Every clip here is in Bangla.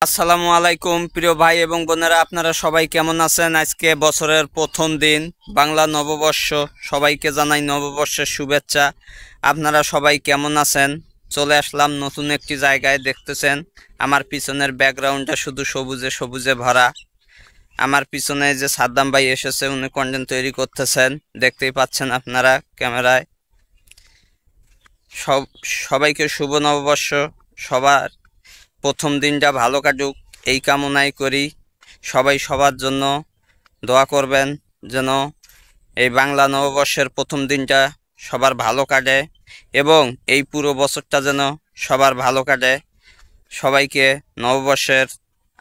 আসসালামু আলাইকুম প্রিয় ভাই এবং বোনেরা, আপনারা সবাই কেমন আছেন? আজকে বছরের প্রথম দিন, বাংলা নববর্ষ। সবাইকে জানাই নববর্ষের শুভেচ্ছা। আপনারা সবাই কেমন আছেন? চলে আসলাম নতুন একটি জায়গায়। দেখতেছেন আমার পিছনের ব্যাকগ্রাউন্ডটা শুধু সবুজে সবুজে ভরা। আমার পিছনে যে সাদ্দাম ভাই এসেছে, উনি কন্টেন্ট তৈরি করতেছেন, দেখতেই পাচ্ছেন আপনারা ক্যামেরায়। সবাইকে শুভ নববর্ষ। সবার প্রথম দিনটা ভালো কাটুক এই কামনাই করি। সবাই সবার জন্য দোয়া করবেন যেন এই বাংলা নববর্ষের প্রথম দিনটা সবার ভালো কাটে এবং এই পুরো বছরটা যেন সবার ভালো কাটে। সবাইকে নববর্ষের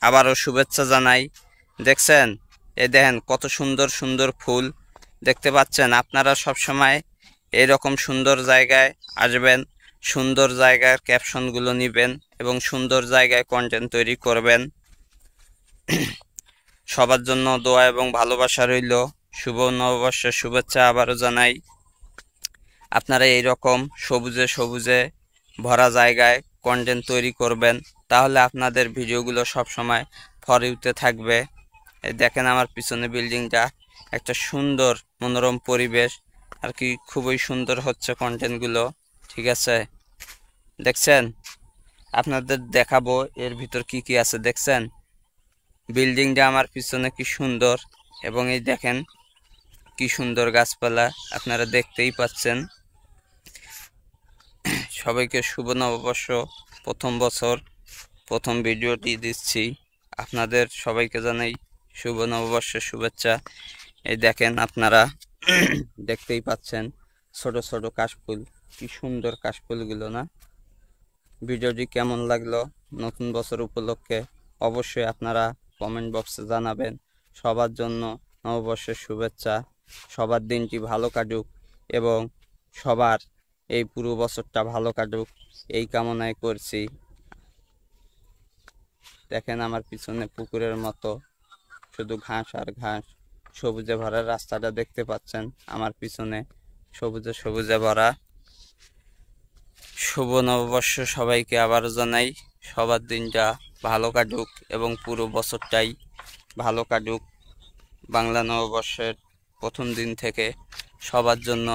আবারও শুভেচ্ছা জানাই। দেখছেন, এই দেখেন কত সুন্দর সুন্দর ফুল দেখতে পাচ্ছেন। আপনারা সবসময় এরকম সুন্দর জায়গায় আসবেন, সুন্দর জায়গার ক্যাপশনগুলো নেবেন এবং সুন্দর জায়গায় কন্টেন্ট তৈরি করবেন। সবার জন্য দোয়া এবং ভালোবাসা রইল। শুভ নববর্ষের শুভেচ্ছা আবারও জানাই। আপনারা এইরকম সবুজে সবুজে ভরা জায়গায় কন্টেন্ট তৈরি করবেন, তাহলে আপনাদের ভিডিওগুলো সবসময় ফর ইউতে থাকবে। এই দেখেন আমার পিছনে বিল্ডিংটা, একটা সুন্দর মনোরম পরিবেশ আর কি, খুবই সুন্দর হচ্ছে কন্টেন্টগুলো। ঠিক আছে, দেখছেন, আপনাদের দেখাবো এর ভিতর কি কি আছে। দেখছেন বিল্ডিংটা আমার পিছনে কি সুন্দর, এবং এই দেখেন কি সুন্দর গাছপালা, আপনারা দেখতেই পাচ্ছেন। সবাইকে শুভ নববর্ষ, প্রথম বছর প্রথম ভিডিওটি দিচ্ছি। আপনাদের সবাইকে জানাই শুভ নববর্ষের শুভেচ্ছা। এই দেখেন আপনারা দেখতেই পাচ্ছেন ছোট ছোট কাশফুল, কি সুন্দর কাশফুলগুলো না। ভিডিওটি কেমন লাগলো নতুন বছর উপলক্ষে অবশ্যই আপনারা কমেন্ট বক্সে জানাবেন। সবার জন্য নববর্ষের শুভেচ্ছা। সবার দিনটি ভালো কাটুক এবং সবার এই পুরো বছরটা ভালো কাটুক এই কামনাই করছি। দেখেন আমার পিছনে পুকুরের মতো শুধু ঘাস আর ঘাস, সবুজে ভরা রাস্তাটা দেখতে পাচ্ছেন আমার পিছনে, সবুজে সবুজে ভরা। শুভ নববর্ষ সবাইকে আবারও জানাই। সবার দিনটা ভালো কাটুক এবং পুরো বছরটাই ভালো কাটুক। বাংলা নববর্ষের প্রথম দিন থেকে সবার জন্য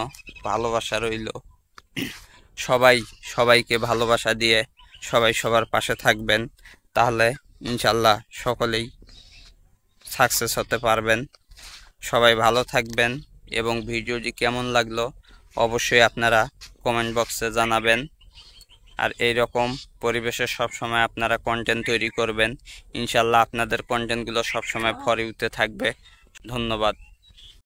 ভালোবাসা রইল। সবাই সবাইকে ভালোবাসা দিয়ে সবাই সবার পাশে থাকবেন, তাহলে ইনশাল্লাহ সকলেই সাকসেস হতে পারবেন। সবাই ভালো থাকবেন এবং ভিডিওটি কেমন লাগলো অবশ্যই আপনারা কমেন্ট বক্সে জানাবেন। আর এই রকম পরিবেশে সবসময় আপনারা কন্টেন্ট তৈরি করবেন, ইনশাল্লাহ আপনাদের কন্টেন্টগুলো সবসময় ফর ইউতে থাকবে। ধন্যবাদ।